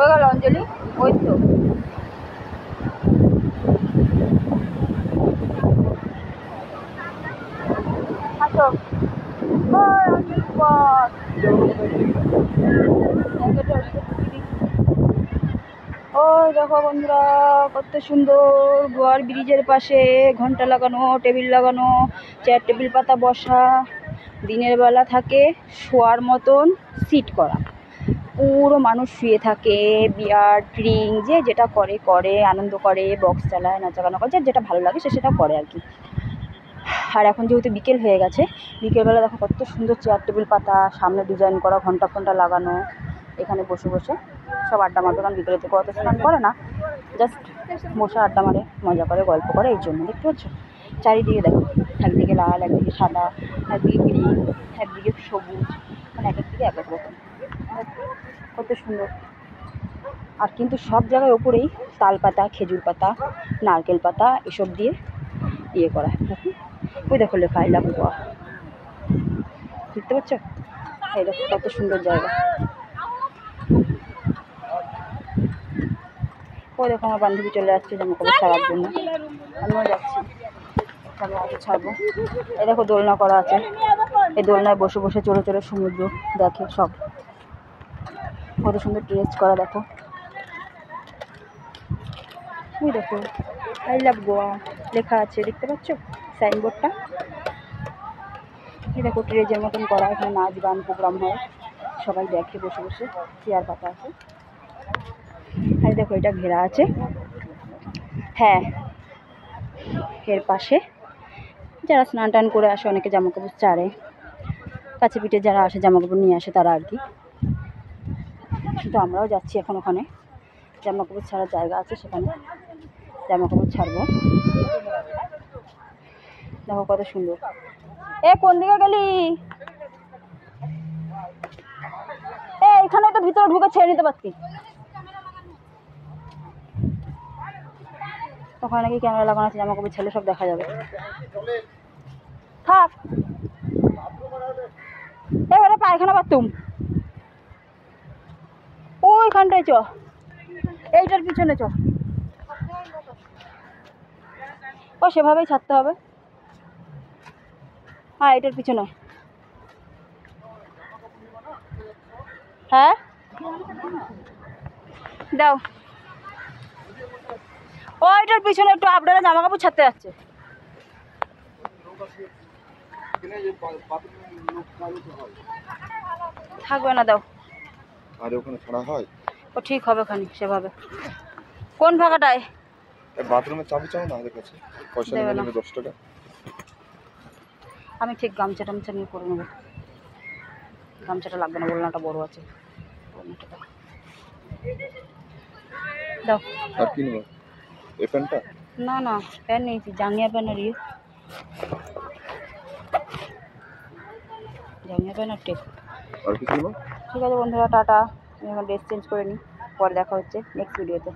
হয়ে গেল অঞ্জলি, ওই তো আসো। ওই দেখো বন্ধুরা, কত সুন্দর গোয়ার ব্রিজের পাশে ঘন্টা লাগানো, টেবিল লাগানো, চেয়ার টেবিল পাতা বসা, দিনের বেলা থাকে শোয়ার মতন সিট করা, পুরো মানুষ শুয়ে থাকে, বিয়ার ড্রিঙ্ক যে যেটা করে করে আনন্দ করে, বক্স চালায়, নাচা গানা করে, যেটা ভালো লাগে সে সেটা করে আর কি। আর এখন যেহেতু বিকেল হয়ে গেছে, বিকেলবেলা দেখো কত সুন্দর চেয়ার টেবিল পাতা, সামনে ডিজাইন করা ঘন্টা ফন্টা লাগানো, এখানে বসে বসে সব আড্ডা মারবে। কারণ বিকেলে তো অত স্নান করে না, জাস্ট বসে আড্ডা মারে, মজা করে, গল্প করে, এই জন্য। দেখতে পাচ্ছ চারিদিকে দেখো, একদিকে লাল, একদিকে সাদা, একদিকে গ্রিন, একদিকে সবুজ, মানে এক একদিকে এক এক রকম, কত সুন্দর। আর কিন্তু সব জায়গায় ওপরেই তাল পাতা, খেজুর পাতা, নারকেল পাতা এসব দিয়ে ইয়ে করা। ওই দেখো লেখা আই লাভ গোয়া, দেখতে পাচ্ছ? এই দেখো কত সুন্দর জায়গা। ওই দেখো আমার বান্ধবী চলে যাচ্ছে জামা কাপড় ছাড়ার জন্য, আমিও যাচ্ছি, জামা কাপড় ছাড়বো। এই দেখো দোলনা করা আছে, এই দোলনায় বসে বসে চড়ে চড়ে সমুদ্র দেখে সব, কত সুন্দর ড্রেস করা দেখো। ওই দেখো আই লাভ গোয়া লেখা আছে, দেখতে পাচ্ছ সাইনবোর্ডটা? এই দেখো ট্রেজের মতন করা, এখানে নাচ গান প্রোগ্রাম হয়, সবাই দেখে বসে বসে, চেয়ার পাতা আছে। আর দেখো এটা ঘেরা আছে, হ্যাঁ এর পাশে যারা স্নান টান করে আসে, অনেকে জামা কাপড় চাড়ে, কাছে পিঠে যারা আসে জামা কাপড় নিয়ে আসে তারা আর কি। কিন্তু আমরাও যাচ্ছি এখন, ওখানে জামা কাপড় ছাড়ার জায়গা আছে, সেখানে জামা কাপড় ছাড়বো। দেখো কত সুন্দর। এ কোন দিকে গেলি? এখানে তো ভিতরে ঢুকে ছেড়ে নিতে পারতি। ওখানে নাকি ক্যামেরা লাগানো আছে, জামা কাপড় ছেলে সব দেখা যাবে। থাক, এবারে পায়খানা বাথরুম ওইখানটায় চ, এইটার পিছনে চ। ও সেভাবেই ছাড়তে হবে, হ্যাঁ এটার পিছনে। হ্যাঁ দাও, ওইটার পিছনে একটু আপনারা জামা কাপড় ছাড়তে যাচ্ছে। থাকবে না, দাও। আর ওখানে ছাড়া হয়, ও ঠিক হবে ওখানে সেভাবে। কোন ফাঁকাটায়? বাথরুমের চাবি চাও না আমাদের কাছে, পয়সা দেবে না, নেবে 10 টাকা। আমি ঠিক গামছা টামছা নিয়ে করে নেবো, গামছাটা লাগবে না, ওলনাটা বড় আছে। দাও। আর কি নেবো? এই প্যান্টটা? না না, প্যান্ট নিয়েছি, জাঙ্গিয়া প্যান্ট আর ইয়ে, জাঙ্গিয়া প্যান্ট আর টেপ। আর কিছু নেবো? ঠিক আছে বন্ধুরা, টাটা। আমি এখন ড্রেস চেঞ্জ করে নিই, পরে দেখা হচ্ছে নেক্সট ভিডিওতে।